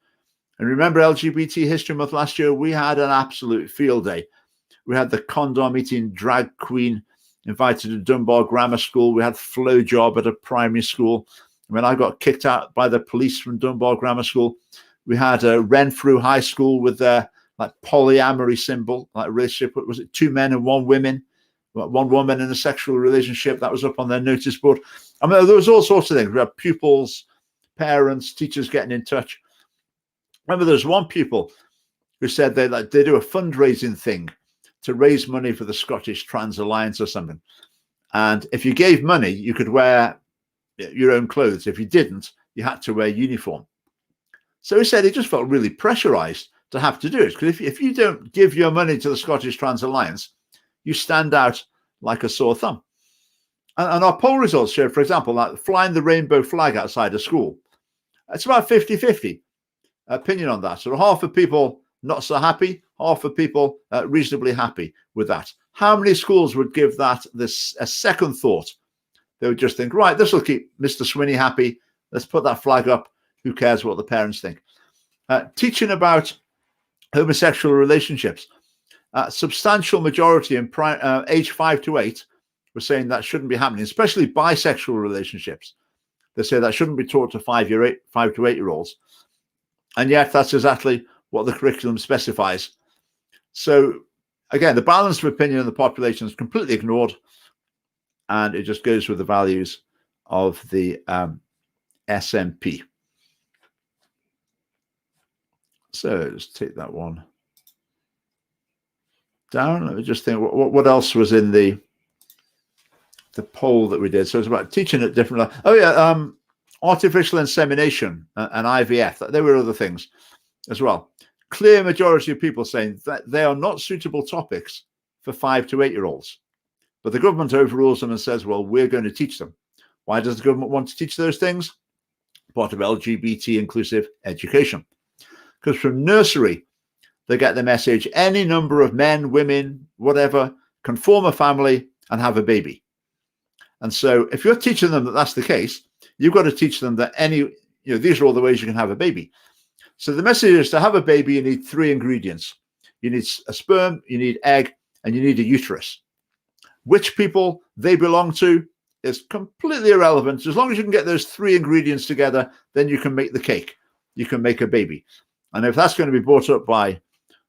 And remember LGBT History Month last year? We had an absolute field day. We had the condom eating drag queen invited to Dunbar Grammar School. We had Flo Job at a primary school. When I got kicked out by the police from Dunbar Grammar School, we had a Renfrew High School with their like polyamory symbol, like relationship. Was it 2 men and 1 woman? 1 woman in a sexual relationship? That was up on their notice board. I mean, there was all sorts of things. We had pupils, parents, teachers getting in touch. Remember, there's one pupil who said they do a fundraising thing to raise money for the Scottish Trans Alliance or something. And if you gave money, you could wear your own clothes. If you didn't, you had to wear uniform. So he said he just felt really pressurized to have to do it. Because if you don't give your money to the Scottish Trans Alliance, you stand out like a sore thumb. And our poll results showed, for example, like flying the rainbow flag outside a school. It's about 50-50 opinion on that. So half of people not so happy, half of people reasonably happy with that. How many schools would give that a second thought? They would just think, right, this will keep Mr. Swinney happy. Let's put that flag up. Who cares what the parents think? Teaching about homosexual relationships. Substantial majority in age 5 to 8 were saying that shouldn't be happening, especially bisexual relationships. They say that shouldn't be taught to 5 to 8-year-olds. And yet that's exactly what the curriculum specifies. So again, the balance of opinion in the population is completely ignored. And it just goes with the values of the SNP. So let's take that one down. Let me just think what else was in the poll that we did. So it's about teaching at different. Oh yeah, artificial insemination and IVF. There were other things as well. Clear majority of people saying that they are not suitable topics for 5 to 8-year-olds, but the government overrules them and says, "Well, we're going to teach them." Why does the government want to teach those things? Part of LGBT inclusive education, because from nursery they get the message: any number of men, women, whatever, can form a family and have a baby. And so if you're teaching them that that's the case, you've got to teach them that these are all the ways you can have a baby. So the message is, to have a baby, you need 3 ingredients. You need a sperm, you need egg, and you need a uterus. Which people they belong to is completely irrelevant. As long as you can get those 3 ingredients together, then you can make the cake. You can make a baby. And if that's going to be brought up by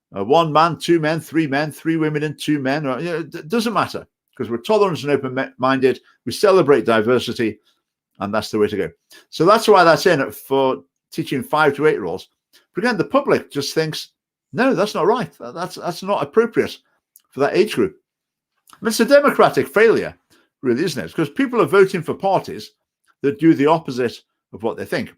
1 man, 2 men, 3 men, 3 women, and 2 men, it doesn't matter, because we're tolerant and open-minded. We celebrate diversity, and that's the way to go. So that's why that's in it for teaching 5 to 8-year-olds. But again, the public just thinks, no, that's not right. That's not appropriate for that age group. And it's a democratic failure, really, isn't it? Because people are voting for parties that do the opposite of what they think.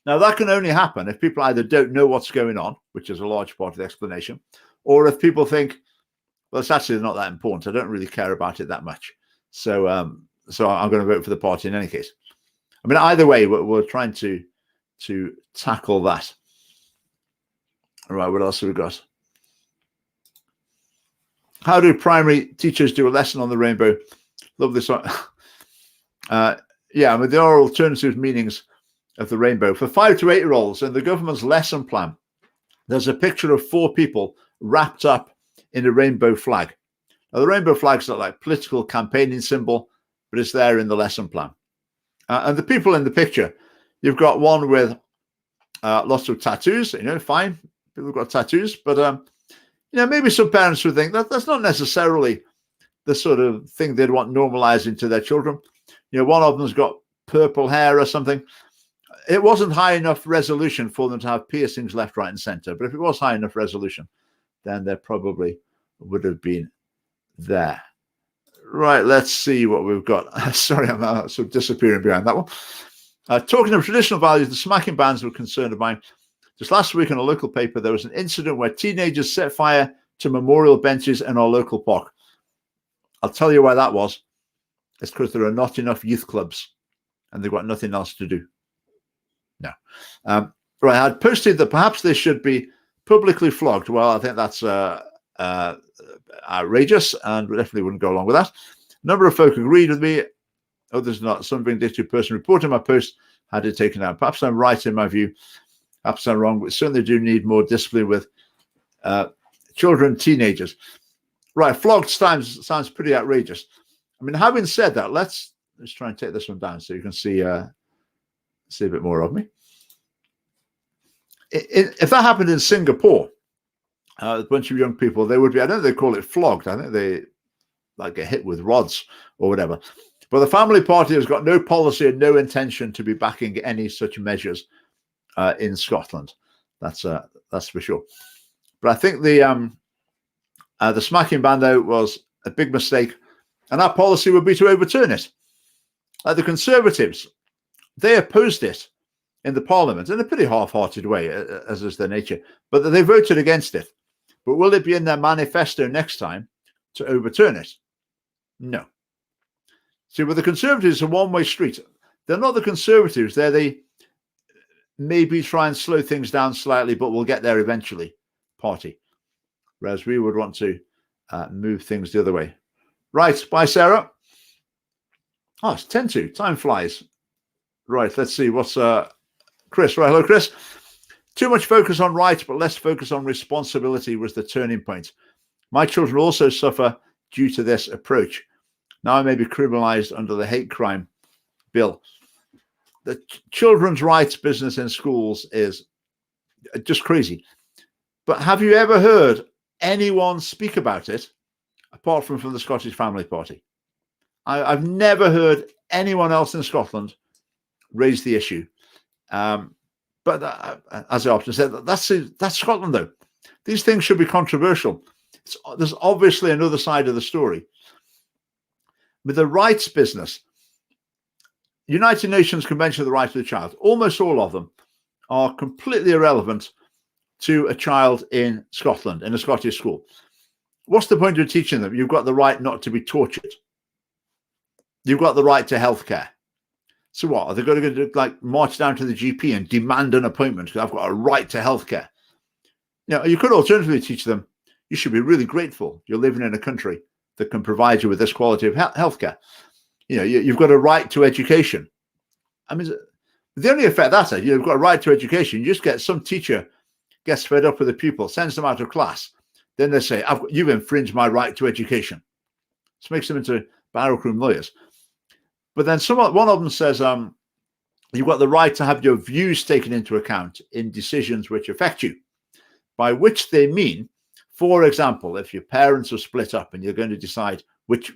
Now, that can only happen if people either don't know what's going on, which is a large part of the explanation, or if people think, well, it's actually not that important. I don't really care about it that much. So I'm going to vote for the party in any case. I mean, either way, we're trying to tackle that. All right, what else have we got? How do primary teachers do a lesson on the rainbow? Love this one. Yeah, I mean, there are alternative meanings of the rainbow. For 5 to 8-year-olds in the government's lesson plan, there's a picture of 4 people wrapped up in a rainbow flag. Now, the rainbow flag's not like political campaigning symbol, but it's there in the lesson plan. And the people in the picture, you've got one with lots of tattoos, fine. People have got tattoos, but maybe some parents would think that that's not necessarily the sort of thing they'd want normalizing to their children. One of them's got purple hair or something. It wasn't high enough resolution for them to have piercings left, right, and center. But if it was high enough resolution, then there probably would have been there. Right, let's see what we've got. Sorry, I'm sort of disappearing behind that one. Talking of traditional values, the smacking bans were a concern of mine. Just last week in a local paper, there was an incident where teenagers set fire to memorial benches in our local park. I'll tell you why that was. It's because there are not enough youth clubs and they've got nothing else to do. No. Right, I'd posted that perhaps they should be publicly flogged. Well, I think that's outrageous, and we definitely wouldn't go along with that. A number of folk agreed with me. Others not. Some vindictive person reporting my post had it taken down. Perhaps I'm right in my view. Perhaps I'm wrong, but certainly do need more discipline with children, teenagers. Right, flogged sounds pretty outrageous. I mean, having said that, let's try and take this one down so you can see a bit more of me. If that happened in Singapore, a bunch of young people, they would be, I don't think they call it flogged. I think they get hit with rods or whatever. But the family party has got no policy and no intention to be backing any such measures in Scotland. That's for sure. But I think the smacking ban, though, was a big mistake, and our policy would be to overturn it. The Conservatives, they opposed it in the Parliament in a pretty half-hearted way, as is their nature, but they voted against it. But will it be in their manifesto next time to overturn it? No. See, with the Conservatives, it's a one-way street. They're not the Conservatives. They're the maybe try and slow things down slightly, but we'll get there eventually party. Whereas we would want to move things the other way. Right. Bye, Sarah. Oh, it's 10 to. Time flies. Right. Let's see. What's Chris? Right. Hello, Chris. Too much focus on right, but less focus on responsibility was the turning point. My children also suffer due to this approach. Now I may be criminalized under the hate crime bill. The children's rights business in schools is just crazy. But have you ever heard anyone speak about it apart from the Scottish Family Party? I've never heard anyone else in Scotland raise the issue. But as I often said, that's Scotland, though. These things should be controversial. There's obviously another side of the story. With the rights business, United Nations Convention of the Rights of the Child, almost all of them are completely irrelevant to a child in Scotland, in a Scottish school. What's the point of teaching them? You've got the right not to be tortured. You've got the right to healthcare. So what? Are they going to march down to the GP and demand an appointment because I've got a right to healthcare? You could alternatively teach them, you should be really grateful you're living in a country that can provide you with this quality of healthcare. you've got a right to education. I mean, the only effect that has, you've got a right to education. You just get some teacher gets fed up with the pupil, sends them out of class. Then they say, you've infringed my right to education. This makes them into barrackroom lawyers. But then one of them says, you've got the right to have your views taken into account in decisions which affect you, by which they mean, for example, if your parents are split up and you're going to decide which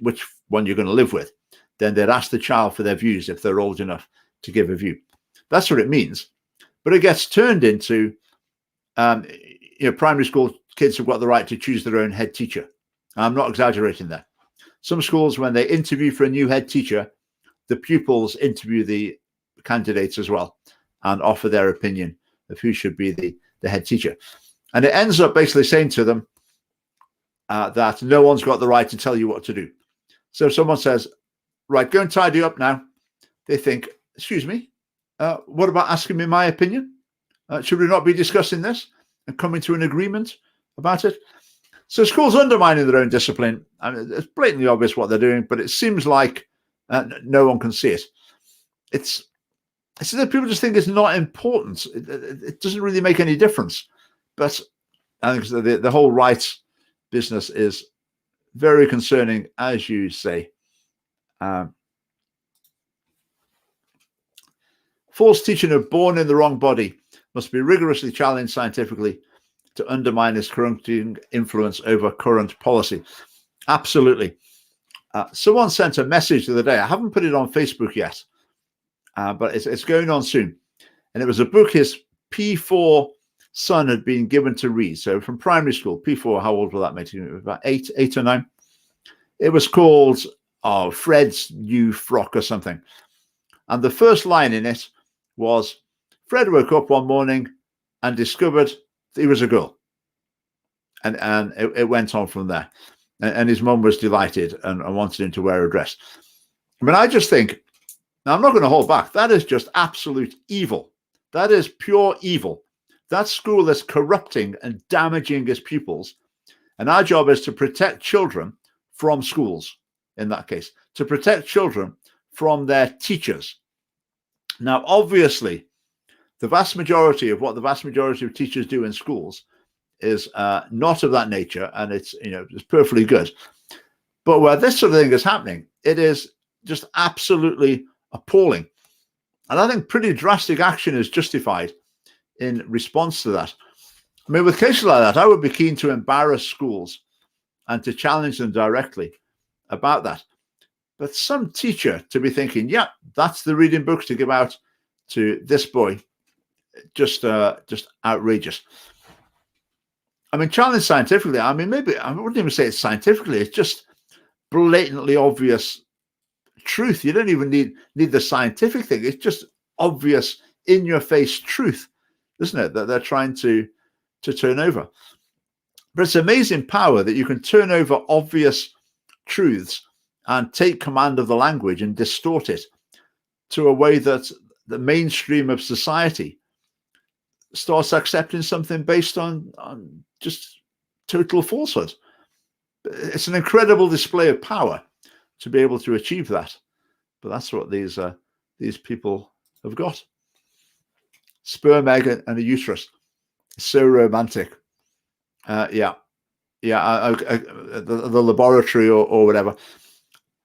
one you're going to live with, then they'd ask the child for their views if they're old enough to give a view. That's what it means. But it gets turned into, primary school kids have got the right to choose their own head teacher. I'm not exaggerating there. Some schools, when they interview for a new head teacher, the pupils interview the candidates as well and offer their opinion of who should be the head teacher. And it ends up basically saying to them that no one's got the right to tell you what to do. So if someone says, right, go and tidy up now, they think, excuse me, what about asking me my opinion? Should we not be discussing this and coming to an agreement about it? So schools undermining their own discipline. I mean, it's blatantly obvious what they're doing, but it seems like no one can see it. It's that people just think it's not important. It doesn't really make any difference. But I think the whole rights business is very concerning, as you say. False teaching of born in the wrong body must be rigorously challenged scientifically to undermine its corrupting influence over current policy. Absolutely. Someone sent a message the other day. I haven't put it on Facebook yet, but it's going on soon. And it was a book his P4 son had been given to read. So from primary school, P4, how old will that make him? About eight or nine. It was called Fred's New Frock or something. And the first line in it was, Fred woke up one morning and discovered he was a girl. And it went on from there. And his mum was delighted and wanted him to wear a dress. I mean, I just think, now I'm not going to hold back. That is just absolute evil. That is pure evil. That school is corrupting and damaging its pupils. And our job is to protect children from schools, in that case, to protect children from their teachers. Now, obviously, the vast majority of what the vast majority of teachers do in schools is not of that nature, and it's perfectly good. But where this sort of thing is happening, it is just absolutely appalling. And I think pretty drastic action is justified in response to that. I mean, with cases like that, I would be keen to embarrass schools and to challenge them directly about that. But some teacher to be thinking, yeah, that's the reading book to give out to this boy, just outrageous. I mean, challenge scientifically, I mean, maybe I wouldn't even say it's scientifically, it's just blatantly obvious truth. You don't even need the scientific thing. It's just obvious, in your face truth, isn't it, that they're trying to turn over. But it's amazing power that you can turn over obvious truths and take command of the language and distort it to a way that the mainstream of society starts accepting something based on just total falsehood. It's an incredible display of power to be able to achieve that. But that's what these people have got. Sperm, egg, and a uterus. So romantic. The laboratory or whatever.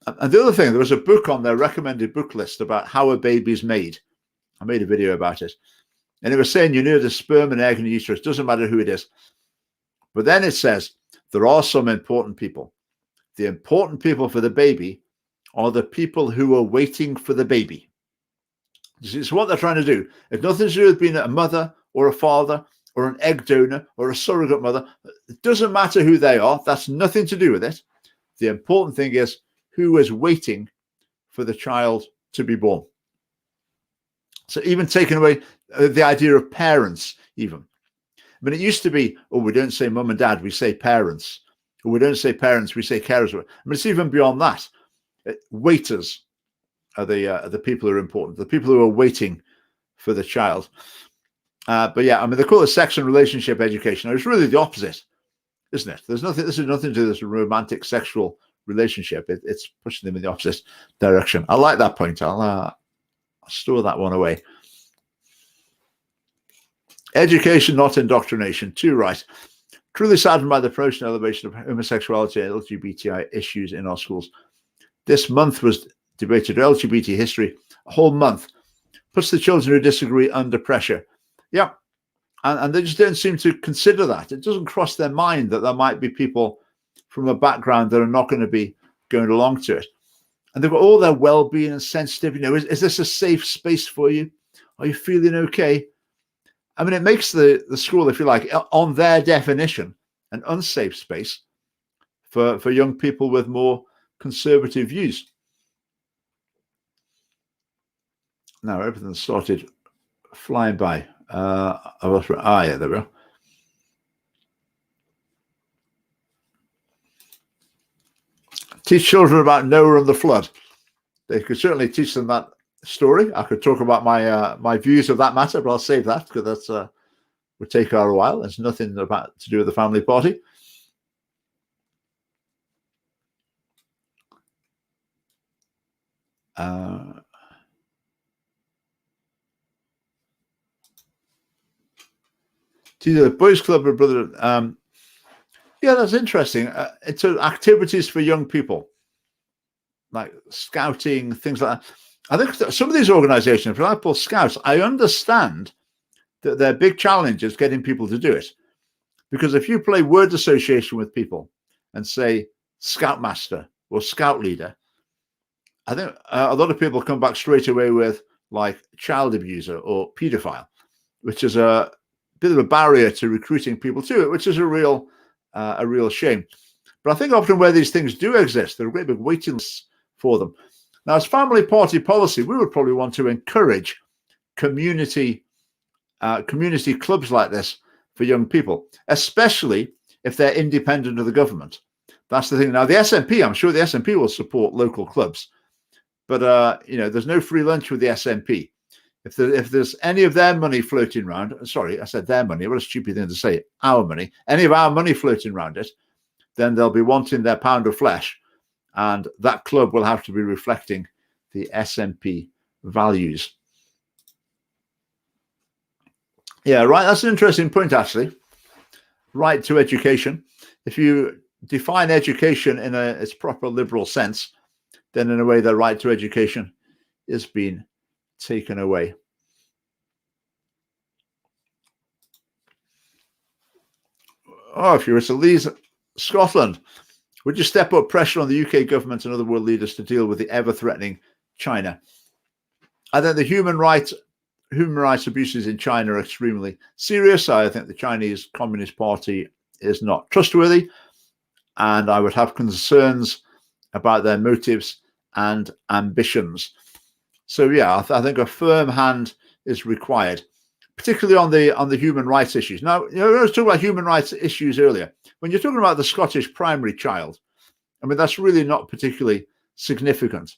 And the other thing, there was a book on their recommended book list about how a baby's made. I made a video about it. And it was saying, the sperm and egg and uterus, doesn't matter who it is. But then it says, there are some important people. The important people for the baby are the people who are waiting for the baby. It's what they're trying to do. It's nothing to do with being a mother or a father or an egg donor or a surrogate mother. It doesn't matter who they are. That's nothing to do with it. The important thing is who is waiting for the child to be born. So even taking away the idea of parents, even. I mean, it used to be, we don't say mum and dad, we say parents. Or we don't say parents, we say carers. I mean, it's even beyond that. Waiters are the people who are important, the people who are waiting for the child. But yeah, I mean, they call it sex and relationship education. It's really the opposite, isn't it? This is nothing to do with this romantic sexual relationship. It's pushing them in the opposite direction. I like that point. I'll store that one away. Education, not indoctrination. Too right. Truly saddened by the approach and elevation of homosexuality and LGBTI issues in our schools. This month was debated LGBT history. A whole month puts the children who disagree under pressure. Yeah. And they just don't seem to consider that. It doesn't cross their mind that there might be people from a background that are not going to be going along to it. And they've got all their well-being and sensitivity. Is this a safe space for you? Are you feeling okay? I mean, it makes the school, if you like, on their definition, an unsafe space for young people with more conservative views. Now everything started flying by. Yeah, there we are. Teach children about Noah and the flood. They could certainly teach them that story. I could talk about my views of that matter, but I'll save that because that's would take a while. There's nothing about to do with the family party. The boys' club, brother. Yeah, that's interesting. It's activities for young people, like scouting, things like that. I think some of these organizations, for example, Scouts, I understand that their big challenge is getting people to do it. Because if you play word association with people and say Scoutmaster or Scout leader, I think a lot of people come back straight away with like child abuser or pedophile, which is a bit of a barrier to recruiting people to it, which is a real shame. But I think often where these things do exist, there are great big waiting lists for them. Now, as family party policy, we would probably want to encourage community clubs like this for young people, especially if they're independent of the government. That's the thing. Now, the SNP, I'm sure the SNP will support local clubs, but there's no free lunch with the SNP. If there's any of their money floating around, sorry, I said their money, what a stupid thing to say, our money, any of our money floating around it, then they'll be wanting their pound of flesh. And that club will have to be reflecting the SNP values. Yeah, right. That's an interesting point, actually. Right to education. If you define education in its proper liberal sense, then in a way the right to education is being taken away. Oh, if you were to leave Scotland, would you step up pressure on the UK government and other world leaders to deal with the ever-threatening China? I think the human rights abuses in China are extremely serious. I think the Chinese Communist Party is not trustworthy, and I would have concerns about their motives and ambitions. So yeah, I think a firm hand is required, particularly on the human rights issues. Now, I was talking about human rights issues earlier. When you're talking about the Scottish primary child, I mean, that's really not particularly significant,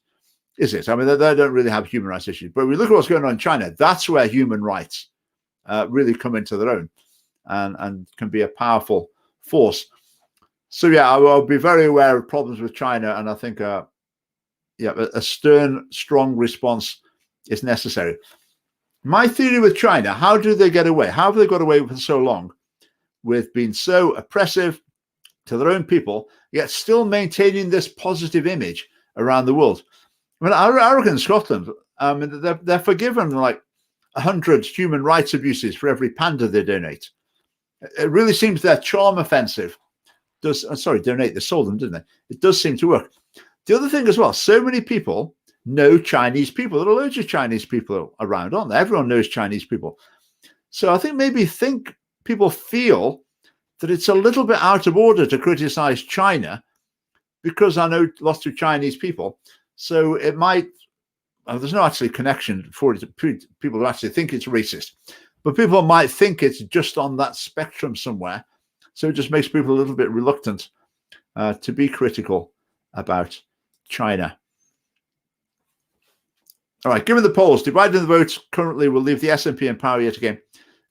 is it? I mean, they don't really have human rights issues. But we look at what's going on in China. That's where human rights really come into their own and can be a powerful force. So yeah, I'll be very aware of problems with China, and I think a stern, strong response is necessary. My theory with China: how do they get away? How have they got away for so long with being so oppressive to their own people, yet still maintaining this positive image around the world? I mean, I reckon in Scotland, they're forgiven like 100 human rights abuses for every panda they donate. It really seems their charm offensive donate, they sold them, didn't they? It does seem to work. The other thing as well, so many people know Chinese people. There are loads of Chinese people around, aren't there? Everyone knows Chinese people. So I think people feel that it's a little bit out of order to criticize China because I know lots of Chinese people. So it might, there's no actually connection for it. People who actually think it's racist, but people might think it's just on that spectrum somewhere. So it just makes people a little bit reluctant to be critical about China. All right, given the polls, dividing the votes currently will leave the SNP in power yet again.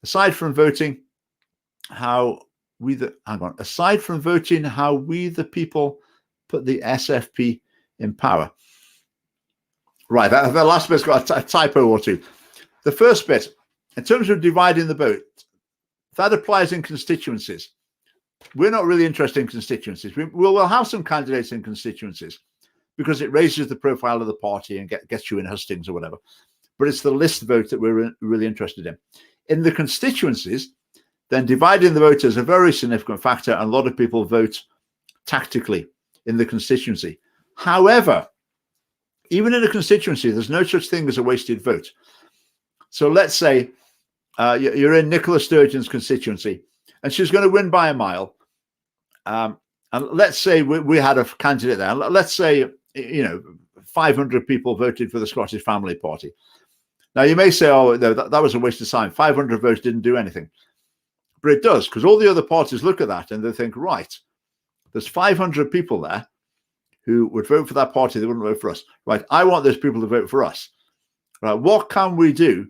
Aside from voting how we the people put the SFP in power. Right, the last bit's got a typo or two. The first bit, in terms of dividing the vote, that applies in constituencies. We're not really interested in constituencies. We'll have some candidates in constituencies because it raises the profile of the party and gets you in hustings or whatever. But it's the list vote that we're really interested in. In the constituencies, then dividing the vote is a very significant factor, and a lot of people vote tactically in the constituency. However, even in a constituency, there's no such thing as a wasted vote. So let's say you're in Nicola Sturgeon's constituency, and she's going to win by a mile. And let's say we had a candidate there. Let's say, 500 people voted for the Scottish Family Party. Now, you may say, oh, no, that was a waste of time. 500 votes didn't do anything. But it does, because all the other parties look at that and they think, right, there's 500 people there who would vote for that party. They wouldn't vote for us. Right, I want those people to vote for us. Right, what can we do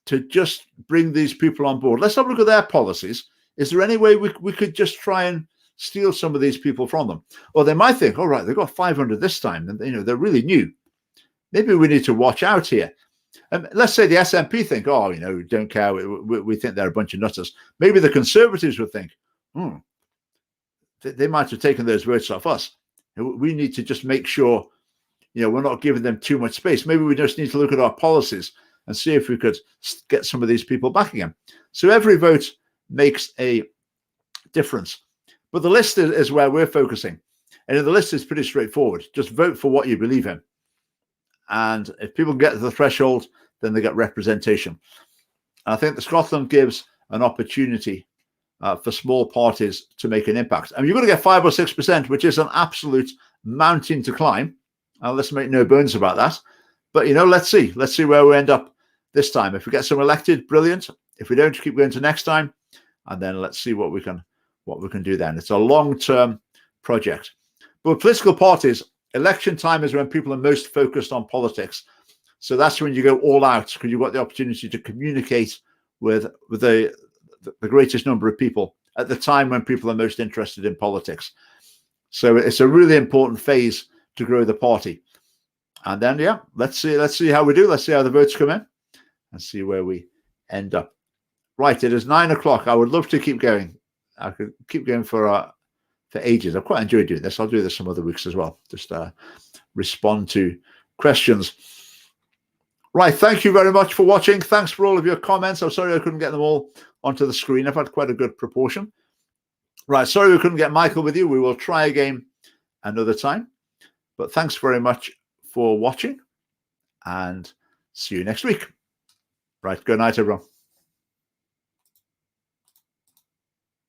to just bring these people on board? Let's have a look at their policies. Is there any way we could just try and steal some of these people from them? Or they might think, all right, they've got 500 this time, and they're really new. Maybe we need to watch out here. And let's say the SNP think, oh, don't care. We think they're a bunch of nutters. Maybe the Conservatives would think, they might have taken those votes off us. We need to just make sure, we're not giving them too much space. Maybe we just need to look at our policies and see if we could get some of these people back again. So every vote makes a difference. But the list is where we're focusing. And in the list is pretty straightforward. Just vote for what you believe in. And if people get to the threshold, then they get representation. And I think that Scotland gives an opportunity for small parties to make an impact. I mean, you're going to get 5 or 6%, which is an absolute mountain to climb. Let's make no bones about that. But, let's see. Let's see where we end up this time. If we get some elected, brilliant. If we don't, keep going to next time. And then let's see what we can do then. It's a long-term project. But with political parties, election time is when people are most focused on politics. So that's when you go all out, because you've got the opportunity to communicate with the greatest number of people at the time when people are most interested in politics. So it's a really important phase to grow the party. And then, let's see how we do. Let's see how the votes come in and see where we end up. Right, it is 9 o'clock. I would love to keep going. I could keep going for ages. I've quite enjoyed doing this. I'll do this some other weeks as well. Just respond to questions. Right, thank you very much for watching. Thanks for all of your comments. I'm sorry I couldn't get them all onto the screen. I've had quite a good proportion. Right, sorry we couldn't get Michael with you. We will try again another time. But thanks very much for watching, and see you next week. Right, good night, everyone.